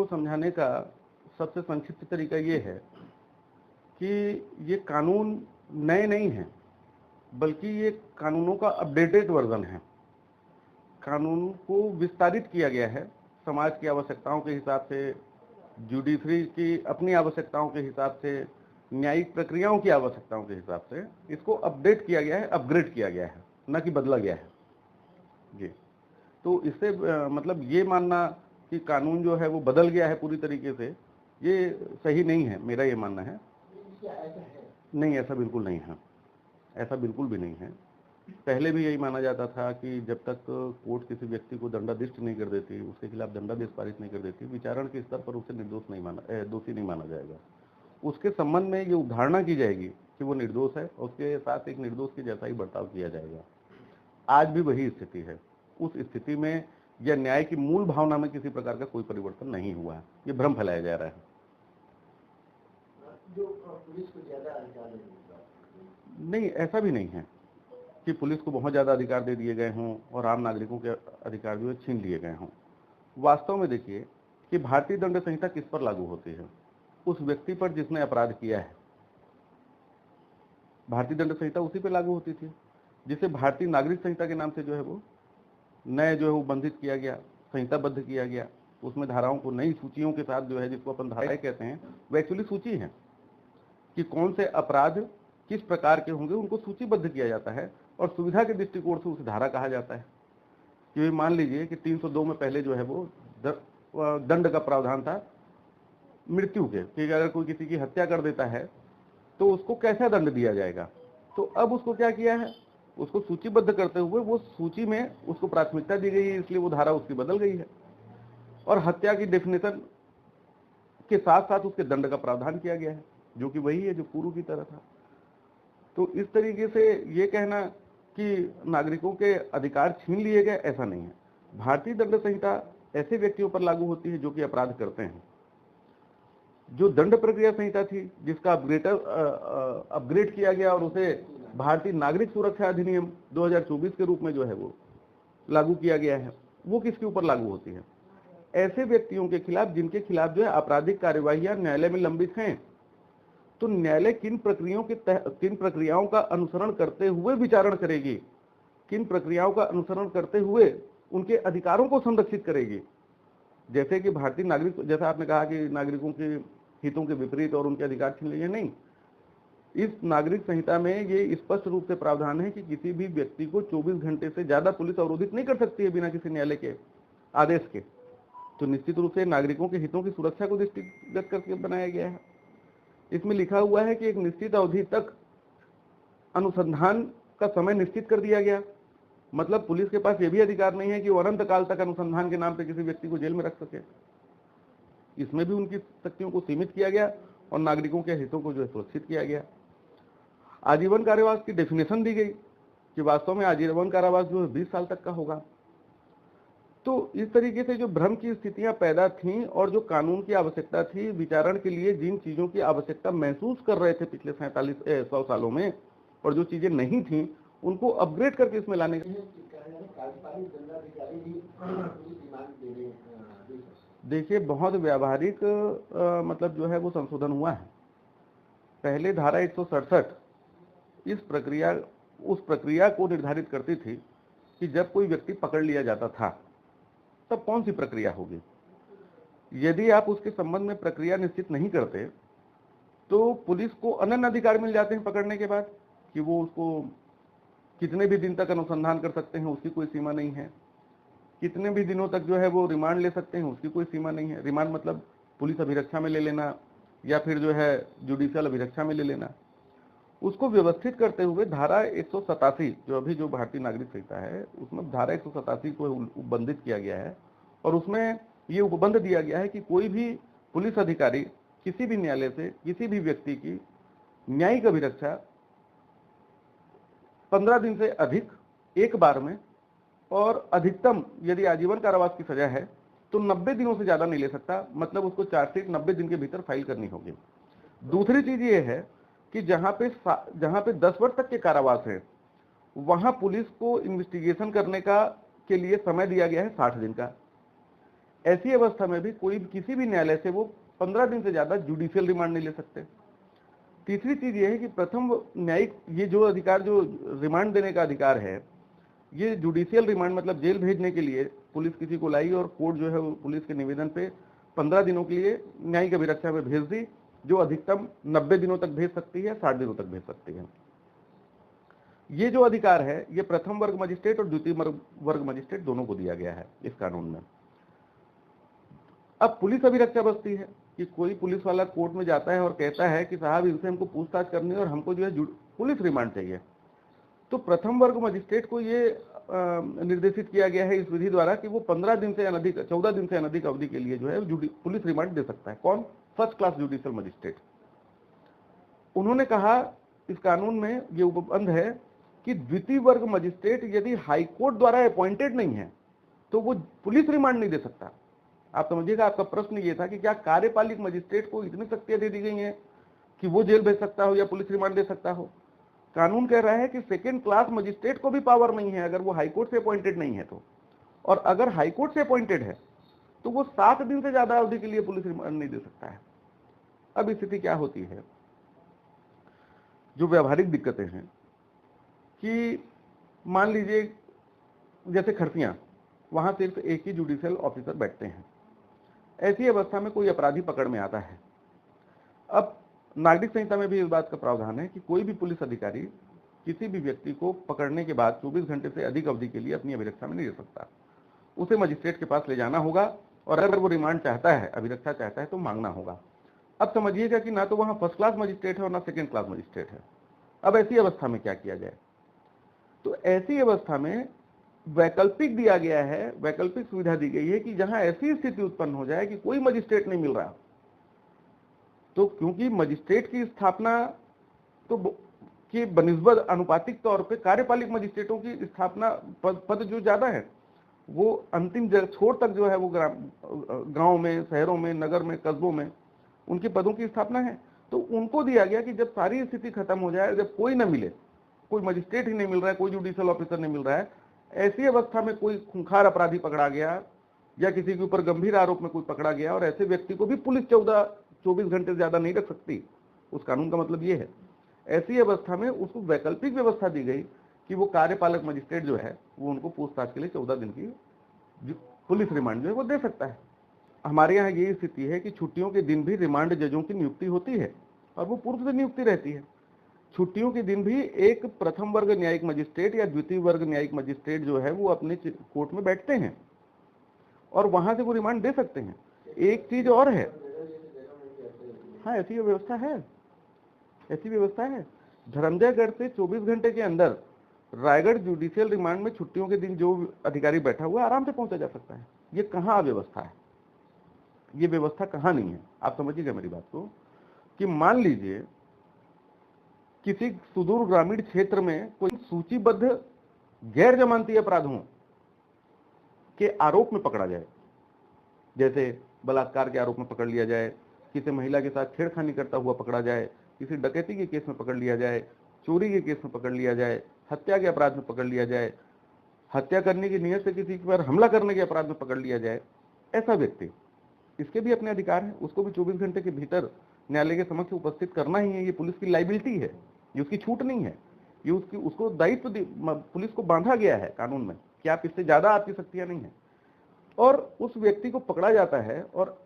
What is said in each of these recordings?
समझाने का सबसे संक्षिप्त तरीका ये है कि ये कानून नए नहीं हैं, बल्कि ये कानूनों का अपडेटेड वर्जन है। कानून को विस्तारित किया गया है समाज की आवश्यकताओं के हिसाब से, जुडिशरी की अपनी आवश्यकताओं के हिसाब से, न्यायिक प्रक्रियाओं की आवश्यकताओं के हिसाब से इसको अपडेट किया गया है, अपग्रेड किया गया है, न कि बदला गया है जी। तो इससे मतलब ये मानना कि कानून जो है वो बदल गया है पूरी तरीके से, ये सही नहीं है। मेरा ये मानना है नहीं, ऐसा बिल्कुल नहीं है, ऐसा बिल्कुल भी नहीं है। पहले भी यही माना जाता था कि जब तक कोर्ट किसी व्यक्ति को दंडाधिष्ट नहीं कर देती, उसके खिलाफ दंडादेश पारित नहीं कर देती, विचारण के स्तर पर उसे दोषी नहीं माना जाएगा। उसके संबंध में ये उदाहरणा की जाएगी कि वो निर्दोष है, और उसके साथ एक निर्दोष के जैसा ही बर्ताव किया जाएगा। आज भी वही स्थिति है। उस स्थिति में या न्याय की मूल भावना में किसी प्रकार का कोई परिवर्तन नहीं हुआ है। ये भ्रम फैलाया जा रहा है। जो पुलिस को ज्यादा अधिकार नहीं, ऐसा भी नहीं है कि पुलिस को बहुत ज्यादा अधिकार दे दिए गए हों और आम नागरिकों के अधिकार जो है छीन लिए गए हों। वास्तव में देखिए कि भारतीय दंड संहिता किस पर लागू होती है? उस व्यक्ति पर जिसने अपराध किया है। भारतीय दंड संहिता उसी पे लागू होती थी जिसे भारतीय नागरिक संहिता के नाम से जो है वो नए जो है वो बंधित किया गया, संहिताबद्ध किया गया। उसमें धाराओं को नई सूचियों के साथ जो है, जिसको अपन धाराएं कहते हैं, वो एक्चुअली सूची है कि कौन से अपराध किस प्रकार के होंगे, उनको सूचीबद्ध किया जाता है। और सुविधा के दृष्टिकोण से उसे धारा कहा जाता है। कि मान लीजिए कि 302 में पहले जो है वो दंड का प्रावधान था मृत्यु के, कि अगर कोई किसी की हत्या कर देता है तो उसको कैसा दंड दिया जाएगा। तो अब उसको क्या किया है, उसको सूचीबद्ध करते हुए वो सूची में उसको प्राथमिकता दी गई है, इसलिए वो धारा उसकी बदल गई है। और हत्या की डेफिनेशन के साथ साथ उसके दंड का प्रावधान किया गया है, जो कि वही है जो पूर्व की तरह था। तो इस तरीके से ये कहना कि नागरिकों के अधिकार छीन लिए गए, ऐसा नहीं है। भारतीय दंड संहिता ऐसे व्यक्तियों पर लागू होती है जो कि अपराध करते हैं। जो दंड प्रक्रिया संहिता थी, जिसका अपग्रेड किया गया और उसे भारतीय नागरिक सुरक्षा अधिनियम 2024 के रूप में जो है वो लागू किया गया है, वो किसके ऊपर लागू होती है? ऐसे व्यक्तियों के खिलाफ जिनके खिलाफ जो है आपराधिक कार्यवाही न्यायालय में लंबित हैं। तो न्यायालय किन प्रक्रियाओं का अनुसरण करते हुए विचारण करेगी, किन प्रक्रियाओं का अनुसरण करते हुए उनके अधिकारों को संरक्षित करेगी। जैसे कि भारतीय नागरिक, जैसा आपने कहा कि नागरिकों के हितों के विपरीत और उनके अधिकार छीन लिए, नहीं। इस नागरिक संहिता में ये स्पष्ट रूप से प्रावधान है कि किसी भी व्यक्ति को 24 घंटे से ज्यादा पुलिस अवरोधित नहीं कर सकती है बिना किसी न्यायालय के आदेश के। तो निश्चित रूप से नागरिकों के हितों की सुरक्षा को दृष्टिगत करके बनाया गया है। इसमें लिखा हुआ है कि एक निश्चित अवधि तक अनुसंधान का समय निश्चित कर दिया गया। मतलब पुलिस के पास यह भी अधिकार नहीं है कि वो अनंत काल तक अनुसंधान के नाम पे किसी व्यक्ति को जेल में रख सके। इसमें भी उनकी शक्तियों को सीमित किया गया और नागरिकों के हितों को जो है सुरक्षित किया गया। आजीवन कारावास की डेफिनेशन दी गई कि वास्तव में आजीवन कारावास जो है 20 साल तक का होगा। तो इस तरीके से जो भ्रम की स्थितियां पैदा थीं और जो कानून की आवश्यकता थी, विचारण के लिए जिन चीजों की आवश्यकता महसूस कर रहे थे पिछले 100 सालों में, और जो चीजें नहीं थी उनको अपग्रेड करके इसमें लाने का। देखिए, बहुत व्यावहारिक मतलब जो है वो संशोधन हुआ है। पहले धारा 167 उस प्रक्रिया को निर्धारित करती थी कि जब कोई व्यक्ति पकड़ लिया जाता था तब कौन सी प्रक्रिया होगी। यदि आप उसके संबंध में प्रक्रिया निश्चित नहीं करते तो पुलिस को अनन्य अधिकार मिल जाते हैं पकड़ने के बाद, कि वो उसको कितने भी दिन तक अनुसंधान कर सकते हैं, उसकी कोई सीमा नहीं है। कितने भी दिनों तक जो है वो रिमांड ले सकते हैं, उसकी कोई सीमा नहीं है। रिमांड मतलब पुलिस अभिरक्षा में ले लेना या फिर जो है जुडिशियल अभिरक्षा में ले लेना। उसको व्यवस्थित करते हुए धारा 187 जो अभी जो भारतीय नागरिक संहिता है उसमें धारा 187 को उपबंधित किया गया है। और उसमें ये उपबंध दिया गया है कि कोई भी पुलिस अधिकारी किसी भी न्यायालय से किसी भी व्यक्ति की न्यायिक अभिरक्षा 15 दिन से अधिक एक बार में, और अधिकतम यदि आजीवन कारावास की सजा है तो 90 दिनों से ज्यादा नहीं ले सकता। मतलब उसको चार्जशीट 90 दिन के भीतर फाइल करनी होगी। दूसरी चीज ये है कि जहां पे 10 वर्ष तक के कारावास है वहां पुलिस को इन्वेस्टिगेशन करने के लिए समय दिया गया है 60 दिन का। ऐसी अवस्था में भी कोई किसी भी न्यायालय से वो 15 दिन से ज्यादा जुडिशियल रिमांड नहीं ले सकते। तीसरी चीज ये है कि प्रथम न्यायिक ये जो अधिकार, जो रिमांड देने का अधिकार है, ये जुडिशियल रिमांड मतलब जेल भेजने के लिए पुलिस किसी को लाई और कोर्ट जो है वो पुलिस के निवेदन पे 15 दिनों के लिए न्यायिक अभिरक्षा में भेज दी, जो अधिकतम 90 दिनों तक भेज सकती है, 60 दिनों तक भेज सकती है। ये जो अधिकार है ये प्रथम वर्ग मजिस्ट्रेट और द्वितीय वर्ग मजिस्ट्रेट दोनों को दिया गया है इस कानून में। अब पुलिस अभिरक्षा बचती है कि कोई पुलिस वाला कोर्ट में जाता है और कहता है कि साहब इनसे हमको पूछताछ करनी है और हमको जो है पुलिस रिमांड चाहिए, तो प्रथम वर्ग मजिस्ट्रेट को ये निर्देशित किया गया है इस विधि द्वारा कि वो 15 दिन से अनधिक 14 दिन से अनधिक अवधि के लिए जो है पुलिस रिमांड दे सकता है। कौन? First class judicial magistrate. उन्होंने कहा इस कानून में ये उपबंध है कि द्वितीय वर्ग मजिस्ट्रेट यदि हाईकोर्ट द्वारा अपॉइंटेड नहीं है तो वो पुलिस रिमांड नहीं दे सकता। आप समझिएगा, आपका प्रश्न ये था कि क्या कार्यपालिक मजिस्ट्रेट को इतनी शक्तियां दे दी गई हैं कि वो जेल भेज सकता हो या पुलिस रिमांड दे सकता हो? कानून कह रहा है कि सेकेंड क्लास मजिस्ट्रेट को भी पावर नहीं है अगर वो हाईकोर्ट से अपॉइंटेड नहीं है तो, और अगर हाईकोर्ट से अपॉइंटेड है तो वो 7 दिन से ज्यादा अवधि के लिए पुलिस रिमांड नहीं दे सकता है। अब स्थिति क्या होती है, जो व्यवहारिक दिक्कतें हैं कि मान लीजिए जैसे खरसियां, वहां सिर्फ एक ही जुडिशियल ऑफिसर बैठते हैं। ऐसी अवस्था में कोई अपराधी पकड़ में आता है। अब नागरिक संहिता में भी इस बात का प्रावधान है कि कोई भी पुलिस अधिकारी किसी भी व्यक्ति को पकड़ने के बाद 24 घंटे से अधिक अवधि के लिए अपनी अभिरक्षा में नहीं रह सकता। उसे मजिस्ट्रेट के पास ले जाना होगा और अगर वो रिमांड चाहता है, अभिरक्षा चाहता है, तो मांगना होगा। अब समझिएगा कि ना तो वहां फर्स्ट क्लास मजिस्ट्रेट है और ना सेकेंड क्लास मजिस्ट्रेट है। अब ऐसी अवस्था में क्या किया जाए? तो ऐसी अवस्था में वैकल्पिक दिया गया है, वैकल्पिक सुविधा दी गई है कि जहां ऐसी स्थिति उत्पन्न हो जाए कि कोई मजिस्ट्रेट नहीं मिल रहा, तो क्योंकि मजिस्ट्रेट की स्थापना तो की बनिस्बत अनुपातिक तौर पे कार्यपालिक मजिस्ट्रेटों की स्थापना पद जो ज्यादा है वो अंतिम छोर तक जो है वो गांव में, शहरों में, नगर में, कस्बों में उनके पदों की स्थापना है। तो उनको दिया गया कि जब सारी स्थिति खत्म हो जाए, जब कोई न मिले, कोई मजिस्ट्रेट ही नहीं मिल रहा है, कोई जुडिशियल ऑफिसर नहीं मिल रहा है, ऐसी अवस्था में कोई खूंखार अपराधी पकड़ा गया या किसी के ऊपर गंभीर आरोप में कोई पकड़ा गया और ऐसे व्यक्ति को भी पुलिस 24 घंटे से ज्यादा नहीं रख सकती। उस कानून का मतलब ये है। ऐसी अवस्था में उसको वैकल्पिक व्यवस्था दी गई कि वो कार्यपालक मजिस्ट्रेट जो है वो उनको पूछताछ के लिए 14 दिन की पुलिस रिमांड जो है वो दे सकता है। हमारे यहाँ ये स्थिति है कि छुट्टियों के दिन भी रिमांड जजों की नियुक्ति होती है और वो पूर्व से नियुक्ति रहती है। छुट्टियों के दिन भी एक प्रथम वर्ग न्यायिक मजिस्ट्रेट या द्वितीय वर्ग न्यायिक मजिस्ट्रेट जो है वो अपने कोर्ट में बैठते हैं और वहां से वो रिमांड दे सकते हैं। एक चीज और है, हाँ ऐसी व्यवस्था है, ऐसी व्यवस्था है। धर्मजयगढ़ से 24 घंटे के अंदर रायगढ़ जुडिशियल रिमांड में छुट्टियों के दिन जो अधिकारी बैठा हुआ आराम से पहुंचा जा सकता है। ये कहाँ व्यवस्था है? ये व्यवस्था कहाँ नहीं है? आप समझिएगा मेरी बात को कि मान लीजिए किसी सुदूर ग्रामीण क्षेत्र में कोई सूचीबद्ध गैर जमानती अपराधों के आरोप में पकड़ा जाए, जैसे बलात्कार के आरोप में पकड़ लिया जाए, किसी महिला के साथ छेड़खानी करता हुआ पकड़ा जाए, किसी डकैती के केस में पकड़ लिया जाए, चोरी के केस में पकड़ लिया जाए, हत्या के अपराध में पकड़ लिया जाए, हत्या करने की नीयत से किसी पर हमला करने के अपराध में पकड़ लिया जाए, ऐसा व्यक्ति, इसके भी अपने अधिकार है, उसको भी 24 घंटे के भीतर न्यायालय के समक्ष उपस्थित करना ही है। ये पुलिस की लाइबिलिटी है, ये उसकी छूट नहीं है, ये उसको दायित्व पुलिस को बांधा गया है कानून में कि आप इससे ज्यादा आपकी शक्तियां नहीं है। और उस व्यक्ति को पकड़ा जाता है और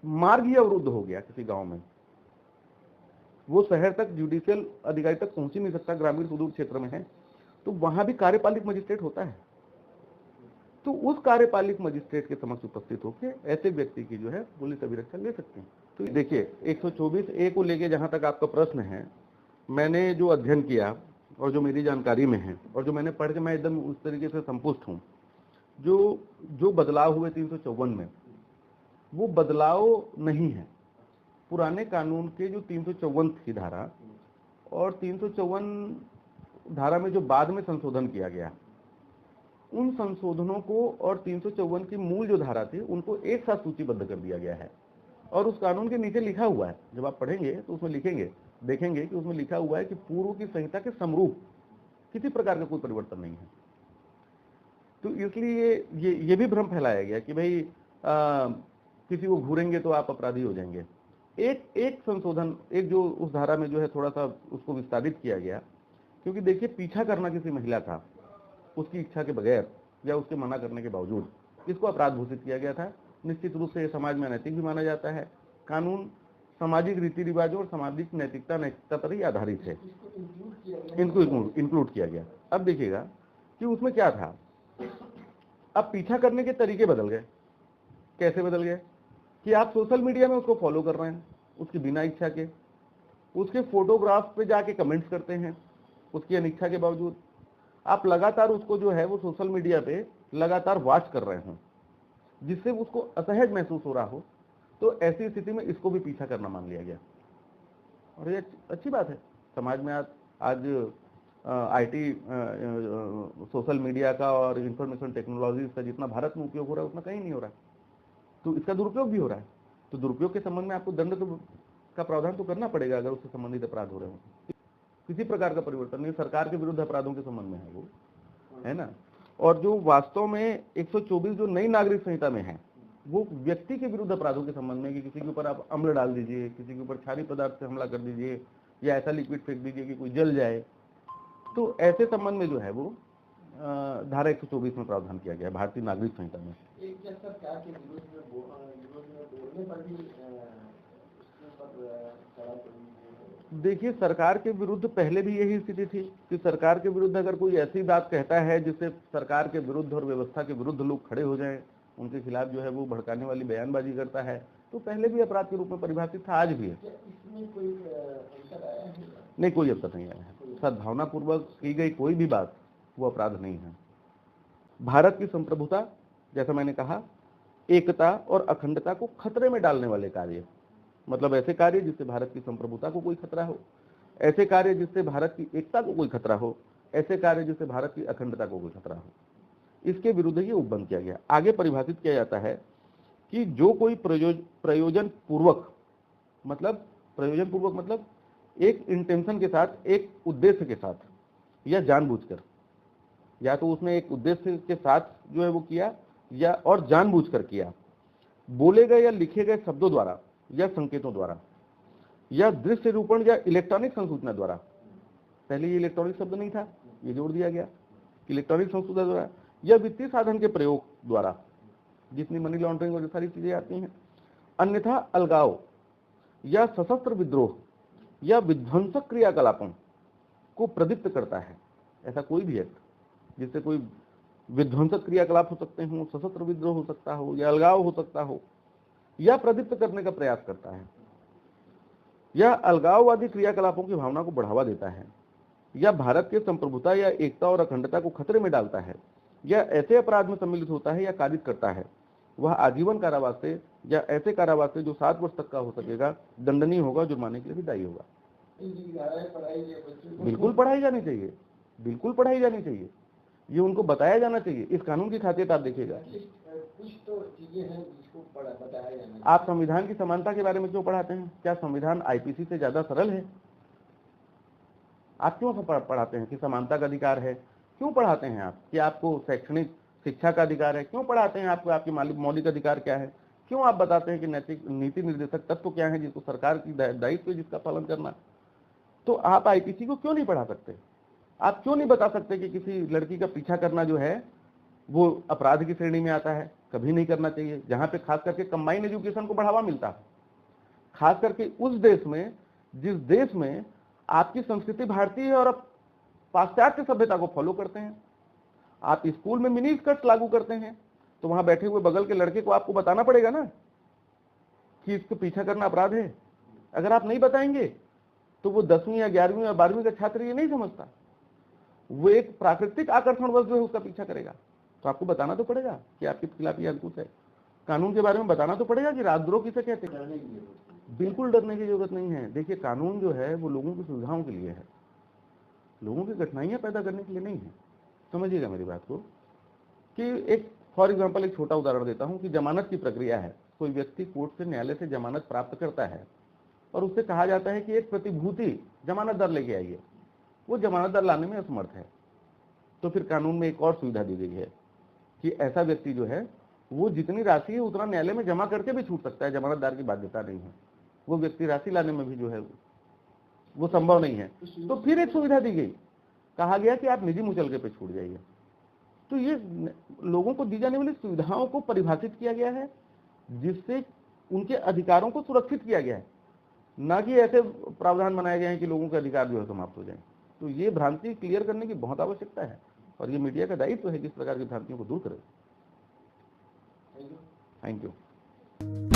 मार्ग ही अवरुद्ध हो गया किसी गांव में, वो शहर तक जुडिशियल अधिकारी तक पहुंच ही नहीं सकता, ग्रामीण सुदूर क्षेत्र में है, तो वहां भी कार्यपालिक मजिस्ट्रेट होता है। तो उस कार्यपालिक मजिस्ट्रेट के समक्ष उपस्थित होकर ऐसे व्यक्ति की जो है पुलिस अभिरक्षा ले सकते हैं। तो देखिए 124A को लेके जहां तक आपका प्रश्न है, मैंने जो अध्ययन किया और जो मेरी जानकारी में है और जो मैंने पढ़ के मैं एकदम उस तरीके से संतुष्ट हूँ। जो बदलाव हुए 354 में, वो बदलाव नहीं है। पुराने कानून के जो 354 थी धारा और 354 धारा में जो बाद में संशोधन किया गया, उन संशोधनों को और 354 की मूल जो धारा थी उनको एक साथ सूचीबद्ध कर दिया गया है। और उस कानून के नीचे लिखा हुआ है, जब आप पढ़ेंगे तो उसमें देखेंगे कि उसमें लिखा हुआ है कि पूर्व की संहिता के समरूप किसी प्रकार का कोई परिवर्तन नहीं है। तो इसलिए ये भी भ्रम फैलाया गया कि भाई किसी को घूरेंगे तो आप अपराधी हो जाएंगे। एक संशोधन, एक जो उस धारा में जो है थोड़ा सा उसको विस्तारित किया गया, क्योंकि देखिए पीछा करना किसी महिला का उसकी इच्छा के बगैर या उसके मना करने के बावजूद, इसको अपराध घोषित किया गया था। निश्चित रूप से ये समाज में अनैतिक भी माना जाता है। कानून सामाजिक रीति रिवाजों और सामाजिक नैतिकता पर ही आधारित है, इनको इंक्लूड किया गया। अब देखिएगा कि उसमें क्या था, अब पीछा करने के तरीके बदल गए। कैसे बदल गए कि आप सोशल मीडिया में उसको फॉलो कर रहे हैं उसकी बिना इच्छा के, उसके फोटोग्राफ पे जाके कमेंट्स करते हैं उसकी अनिच्छा के बावजूद, आप लगातार उसको जो है वो सोशल मीडिया पे लगातार वॉच कर रहे हो, जिससे उसको असहज महसूस हो रहा हो, तो ऐसी स्थिति में इसको भी पीछा करना मान लिया गया। और ये अच्छी बात है। समाज में आज आईटी सोशल मीडिया का और इंफॉर्मेशन टेक्नोलॉजी का जितना भारत में उपयोग हो रहा है उतना कहीं नहीं हो रहा है, तो इसका दुरुपयोग भी हो रहा है। तो दुरुपयोग के संबंध में आपको दंड का प्रावधान तो करना पड़ेगा अगर उससे संबंधित अपराध हो रहे हो। किसी प्रकार का परिवर्तन नहीं, सरकार के विरुद्ध अपराधों के संबंध में है वो, है ना। और जो वास्तव में 124 जो नई नागरिक संहिता में है वो व्यक्ति के विरुद्ध अपराधों के संबंध में, कि किसी के ऊपर आप अम्ल डाल दीजिए, किसी के ऊपर क्षारीय पदार्थ से हमला कर दीजिए या ऐसा लिक्विड फेंक दीजिए कि कोई जल जाए, तो ऐसे संबंध में जो है वो धारा 124 में प्रावधान किया गया भारतीय नागरिक संहिता में। सरकार के विरोध में बोलने पर भी देखिए सरकार के विरुद्ध पहले भी यही स्थिति थी कि सरकार के विरुद्ध अगर कोई ऐसी बात कहता है जिससे सरकार के विरुद्ध और व्यवस्था के विरुद्ध लोग खड़े हो जाएं, उनके खिलाफ जो है वो भड़काने वाली बयानबाजी करता है, तो पहले भी अपराध के रूप में परिभाषित था, आज भी है। इसमें कोई अंतर आया है? नहीं, कोई अंतर नहीं आया है। सद्भावना पूर्वक की गई कोई भी बात वो अपराध नहीं है। भारत की संप्रभुता, जैसा मैंने कहा, एकता और अखंडता को खतरे में डालने वाले कार्य, मतलब ऐसे कार्य जिससे भारत की संप्रभुता को कोई खतरा हो, ऐसे कार्य जिससे भारत की एकता को कोई खतरा हो, ऐसे कार्य जिससे भारत की अखंडता को कोई खतरा हो, इसके विरुद्ध ये उपबंध किया गया। आगे परिभाषित किया जाता है कि जो कोई प्रयोजन पूर्वक मतलब एक इंटेंशन के साथ, एक उद्देश्य के साथ या जानबूझकर, या तो उसने एक उद्देश्य के साथ जो है वो किया या और जानबूझकर किया, बोले गए या लिखे गए शब्दों द्वारा या संकेतों द्वारा या दृश्य रूपण या इलेक्ट्रॉनिक संसूचना द्वारा, पहले ये इलेक्ट्रॉनिक शब्द नहीं था, ये जोड़ दिया गया, इलेक्ट्रॉनिक संसूचना द्वारा या वित्तीय साधन के प्रयोग द्वारा, जितनी मनी लॉन्ड्रिंग और सारी चीजें आती हैं, अन्यथा अलगाव या सशस्त्र विद्रोह या विध्वंसक क्रियाकलापों को प्रदीप्त करता है। ऐसा कोई भी एक्ट जिससे कोई विध्वंसक क्रियाकलाप हो सकते हो, सशस्त्र विद्रोह हो सकता हो या अलगाव हो सकता हो, या प्रदीप्त करने का प्रयास करता है, या अलगाववादी क्रियाकलापों की भावना को बढ़ावा देता है, या भारत के संप्रभुता या एकता और अखंडता को खतरे में डालता है, या ऐसे अपराध में सम्मिलित होता है या कारित करता है, वह आजीवन कारावास से या ऐसे कारावास से जो 7 वर्ष तक का हो सकेगा दंडनीय होगा, जुर्माने के लिए भी दायी होगा। बिल्कुल पढ़ाई जानी चाहिए, बिल्कुल पढ़ाई जानी चाहिए, ये उनको बताया जाना चाहिए। इस कानून की खासियत आप देखिएगा, कुछ तो चीजें हैं जिसको बताया जाना। आप संविधान की समानता के बारे में क्यों पढ़ाते हैं? क्या संविधान आईपीसी से ज्यादा सरल है? आप क्यों पढ़ाते हैं कि समानता का अधिकार है? क्यों पढ़ाते हैं आप कि आपको शैक्षणिक शिक्षा का अधिकार है? क्यों पढ़ाते हैं आपको आपकी मौलिक अधिकार क्या है? क्यों आप बताते हैं कि नैतिक नीति निर्देशक तत्व क्या है जिसको सरकार की दायित्व है जिसका पालन करना? तो आप आईपीसी को क्यों नहीं पढ़ा सकते? आप क्यों नहीं बता सकते कि किसी लड़की का पीछा करना जो है वो अपराध की श्रेणी में आता है? कभी नहीं करना चाहिए। जहां पे खास करके कंबाइंड एजुकेशन को बढ़ावा मिलता है, खास करके उस देश में जिस देश में आपकी संस्कृति भारतीय है और आप पाश्चात्य सभ्यता को फॉलो करते हैं। आप स्कूल में मिनी स्कर्ट लागू करते हैं तो वहां बैठे हुए बगल के लड़के को आपको बताना पड़ेगा ना कि इसको पीछा करना अपराध है। अगर आप नहीं बताएंगे तो वो 10वीं या 11वीं या 12वीं का छात्र ये नहीं समझता, वो एक प्राकृतिक आकर्षणवश जो है उसका पीछा करेगा। तो आपको बताना तो पड़ेगा कि आपके खिलाफ ये अंकुश है। कानून के बारे में बताना तो पड़ेगा कि राजद्रोह किसे कहते हैं। बिल्कुल डरने की जरूरत नहीं है। देखिए कानून जो है वो लोगों की सुविधाओं के लिए है, लोगों की कठिनाइयां पैदा करने के लिए नहीं है। समझिएगा मेरी बात को कि एक फॉर एग्जांपल एक छोटा उदाहरण देता हूं कि जमानत की प्रक्रिया है। कोई व्यक्ति कोर्ट से न्यायालय से जमानत प्राप्त करता है और उससे कहा जाता है कि एक प्रतिभूति जमानतदार लेके आइए, वो जमानतदार लाने में असमर्थ है। तो फिर कानून में एक और सुविधा दी गई है कि ऐसा व्यक्ति जो है वो जितनी राशि है उतना न्यायालय में जमा करके भी छूट सकता है, जमानतदार की बाध्यता नहीं है, वो व्यक्ति राशि लाने में भी जो है वो संभव नहीं है। तो फिर एक सुविधा दी गई, कहा गया कि आप निजी मुचलके पे छूट जाइए। तो ये लोगों को दी जाने वाली सुविधाओं को परिभाषित किया गया है, जिससे उनके अधिकारों को सुरक्षित किया गया है, ना कि ऐसे प्रावधान बनाए गए हैं कि लोगों के अधिकार जो है समाप्त हो जाए। तो ये भ्रांति क्लियर करने की बहुत आवश्यकता है, और ये मीडिया का दायित्व है कि इस प्रकार की भ्रांतियों को दूर करे। Thank you.